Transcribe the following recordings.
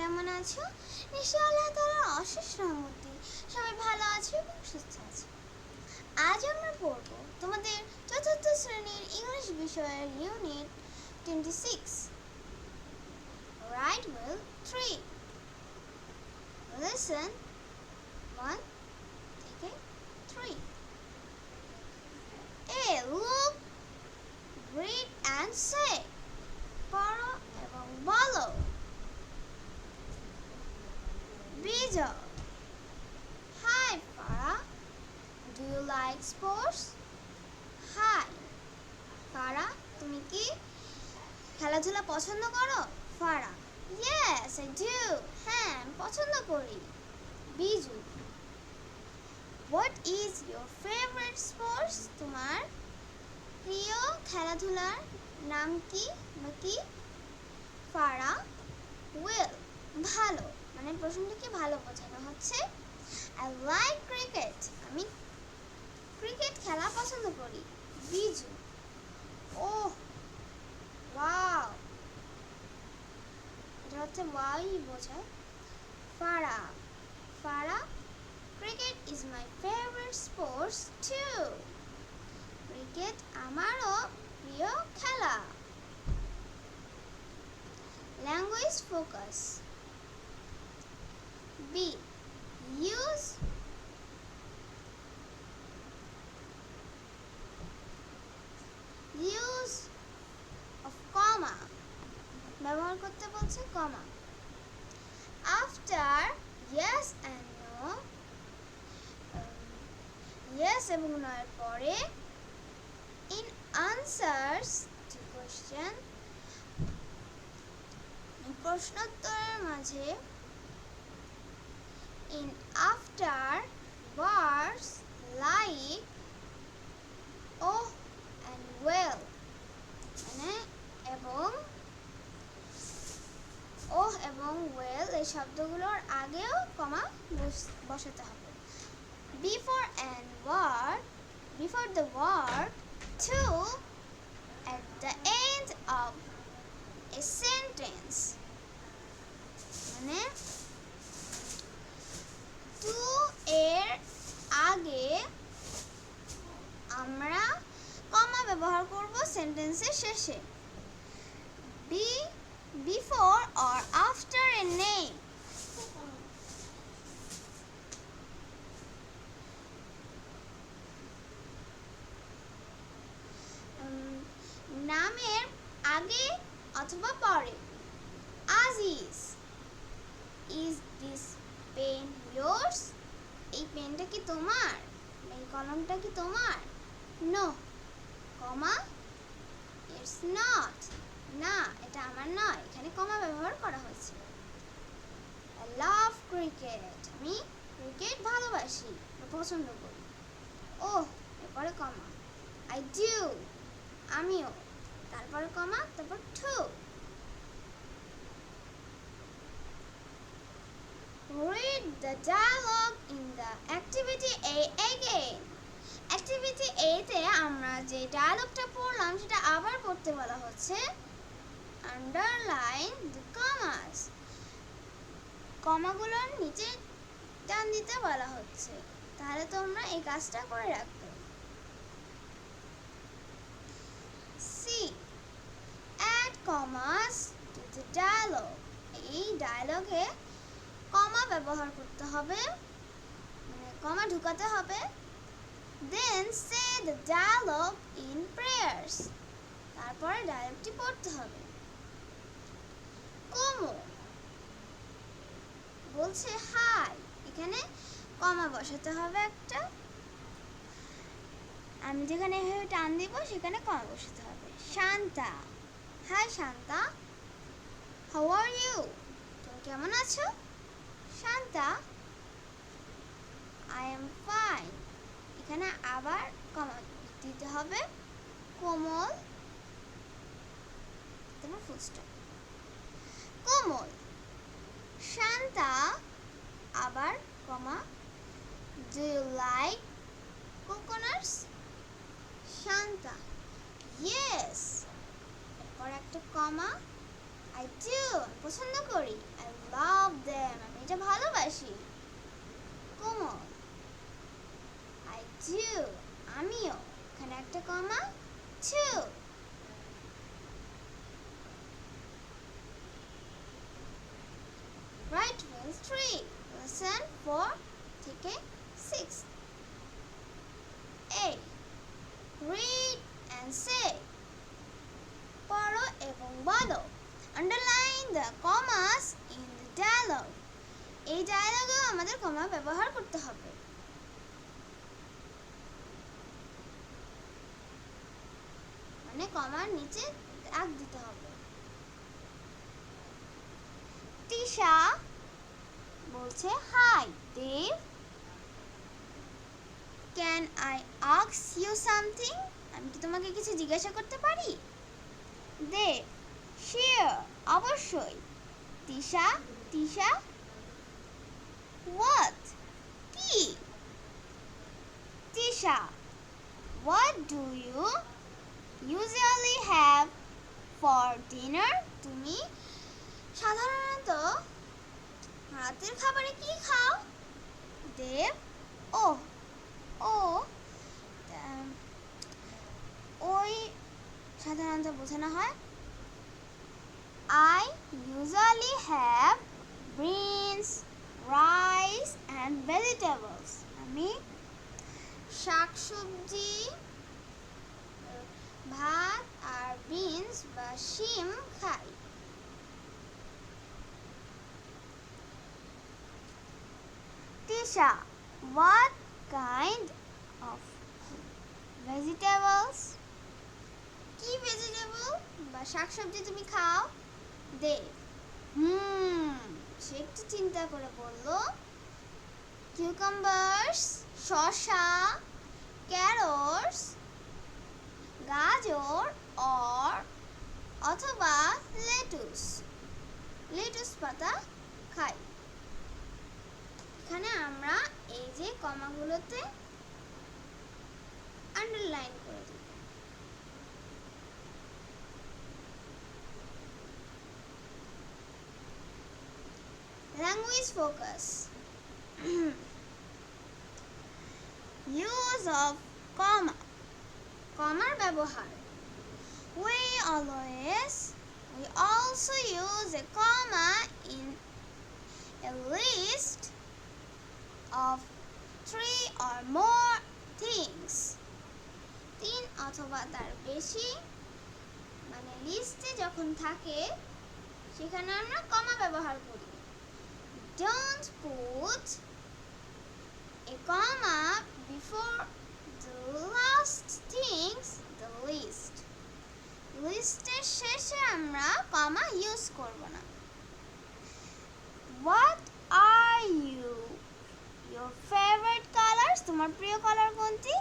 কেমন আছো? নিশ্চয়ই আল্লাহ তাআলার অশেষ রহমতে সবাই ভালো আছো এবং সুস্থ আছো। আজ আমরা পড়ব তোমাদের চতুর্থ শ্রেণীর ইংলিশ বিষয়ের ইউনিট 26 Right Wheel 3 Lesson 1 থেকে 3 A look, read and say পড়ো এবং বলো। Bijal. Hi Farah. Do you like sports? Hi Farah, তুমি কি খেলাধুলা পছন্দ করো? Farah, yes I do. হ্যাঁ আমি পছন্দ করি। Biju, what is your favorite sports? তোমার প্রিয় খেলাধুলার নাম কি বা কি? Farah, well, ভালো, মানে প্রশ্নটাকে ভালো বোঝানো হচ্ছে। I like cricket. আমি ক্রিকেট খেলা পছন্দ করি। বিজু, ওহ ওয়াও, এটা হচ্ছে ওয়াই বোঝায়। Farah, Farah, cricket is my favourite sports too. Cricket আমারও প্রিয় খেলা। Language focus. B, use of comma ব্যবহার করতে বলছে comma. After yes and no, yes এবং no এর পরে in answers to question, প্রশ্নোত্তরের মাঝে in after words like oh and well, মানে এবং oh এবং well এই শব্দগুলোর আগেও কমা বসাতে হবে। before the word to at the end of a sentence, মানে to এর আগে আমরা কমা ব্যবহার করব সেন্টেন্সের শেষে। before or after a name, নামের আগে অথবা পরে। Aziz, is this pen yours? এই পেনটা কি তোমার? এই কলমটা কি তোমার? No, কমা, it's not, না এটা আমার নয়, এখানে কমা ব্যবহার করা হয়েছে। I love cricket, আমি ক্রিকেট ভালোবাসি বা পছন্দ করি। ওহ, এরপরে কমা। I do, আমিও, তারপরে কমা, তারপর to। Read the dialogue in the activity A again. Activity A তে আমরা যে ডায়ালগটা পড়লাম সেটা আবার পড়তে বলা হচ্ছে। Underline the commas. কমাগুলোর নিচে টান দিতে বলা হচ্ছে, তাহলে তোমরা এই কাজটা করে রাখবে। C, add commas to the dialogue. এই ডায়ালগে কমা ব্যবহার করতে হবে, মানে কমা ঢুকাতে হবে। Then say the dialogue in prayers. তারপরে ডায়ালগটি পড়তে হবে। কোমো বলছে হাই, এখানে কমা বসাতে হবে একটা, আমি যেখানে এভাবে টান দিব সেখানে কমা বসাতে হবে। Shanta, hi Shanta, how are you, তুমি কেমন আছো? শান্তা, আই এম ফাইন, এখানে আবার কমা দিতে হবে। কোমল, তারপর ফুল স্টপ। কোমল, শান্তা, আবার comma, do you like coconuts? Shanta, yes, এরপর একটা কমা, I do, পছন্দ করি। I love them, আমি এটা ভালোবাসি। কোমল, I do, আমিও, এখানে একটা কমা, too. Right means 3. Lesson 4 থেকে 6. A. Read and say. পড়ো এবং বলো। Underline the commas in the dialogue. এই ডায়লগেও আমাদের কমা ব্যবহার করতে হবে। মানে কমার নিচে দাগ দিতে হবে। তিশা বলছে, hi Dev, can I ask you something? আমি কি তোমাকে কিছু জিজ্ঞাসা করতে পারি? দেব, শিওর, অবশ্যই। তিশা, তিশা, হোয়াট, কি? Tisha, what do you usually have for dinner? তুমি সাধারণত রাতের খাবারে কি খাও? দেব, ও ও ওই সাধারণত বোঝানো হয় I usually have beans, rice and vegetables. আমি শাকসবজি, ভাত আর বিনস বা শিম খাই। Tisha, what kind of vegetables? কি ভেজিটেবল বা শাকসবজি তুমি খাও? দেব, সে একটু চিন্তা করে বলল, কিউকাম্বার্স, শসা, ক্যারটস, গাজর or অথবা লেটুস, লেটুস পাতা খাই। এখানে আমরা এই যে কমাগুলোতে আন্ডারলাইন করে দিই। Language focus. Use of comma. কমার ব্যবহার। We also use a comma in a list of 3 or more things. 3 অথবা তার বেশি মানে লিস্টে যখন থাকে সেখানে আমরা কমা ব্যবহার করি। Don't put a comma before the last things the list. লিস্টের শেষে আমরা কমা ইউজ করব না। What are your favorite colors? তোমার প্রিয় কালার কোনটি?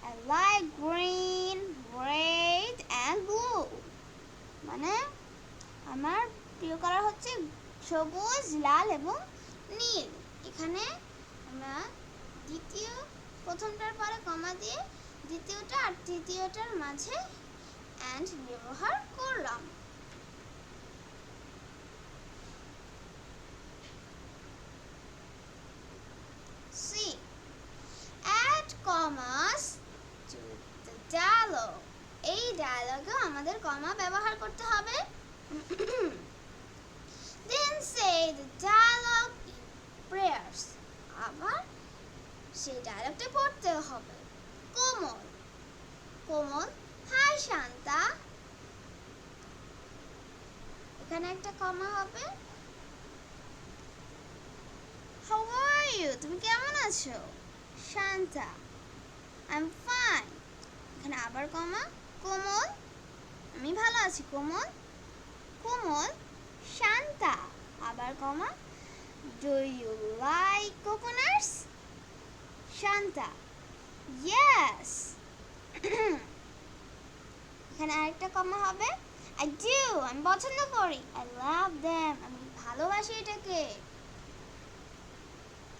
I like green, red and blue. মানে আমার প্রিয় কালার হচ্ছে সবুজ, লাল এবং নীল। এখানে আমরা প্রথমটার পরে কমা দিয়ে দ্বিতীয়টা আর তৃতীয়টার মাঝে and ব্যবহার করলাম। C. Add commas to the dialogue. এই ডায়লগে আমাদের কমা ব্যবহার করতে হবে। Then say the dialogue in prayers. আবার সেই ডায়লগটা পড়তে হবে। কোমল, কোমল, হাই শান্তা, এখানে একটা কমা হবে। How are you? তুমি কেমন আছো? Shanta, I'm fine. এখানে আবার কমা। কোমল, আমি ভালো আছি কোমল। কোমল, শান্তা, আবার কমা। Do you like coconuts? Shanta, yes. এখানে আরেকটা কমা হবে। I do, আমি পছন্দ করি। I love them, আমি ভালোবাসি এটাকে।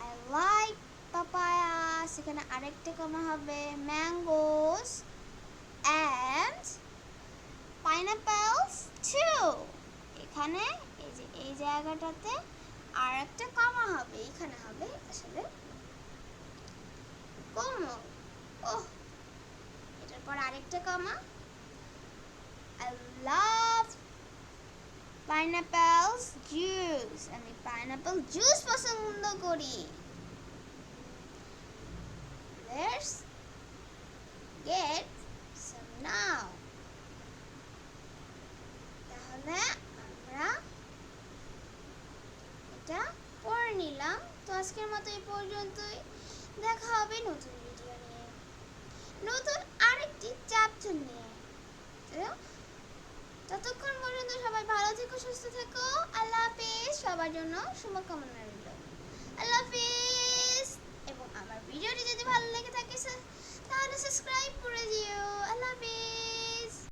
I like papayas, এখানে আরেকটা কমা হবে। Mangoes and pineapples too. এখানে এই যে এই জায়গাটাতে আর একটা কমা হবে, এখানে হবে আসলে কোমল। ওহ, এটার পর আরেকটা কমা। I love pineapples juice, আমি পাইনাপল জুস পছন্দ করি। Let's get some now. তাহলে আমরা এটা পড়ে নিলাম। তো আজকের মতো এই পর্যন্তই। দেখা হবে নতুন ভিডিও নিয়ে, নতুন আরেকটি চ্যাপ্টার নিয়ে। ততক্ষণ পর্যন্ত সবাই ভালো থেকো, সুস্থ থেকো। আল্লাহ হাফেজ। সবার জন্য শুভকামনা রইল। আল্লাহ হাফেজ। এবং আমার ভিডিওটি যদি ভালো লেগে থাকে তাহলে সাবস্ক্রাইব করে দিও। আল্লাহ হাফেজ।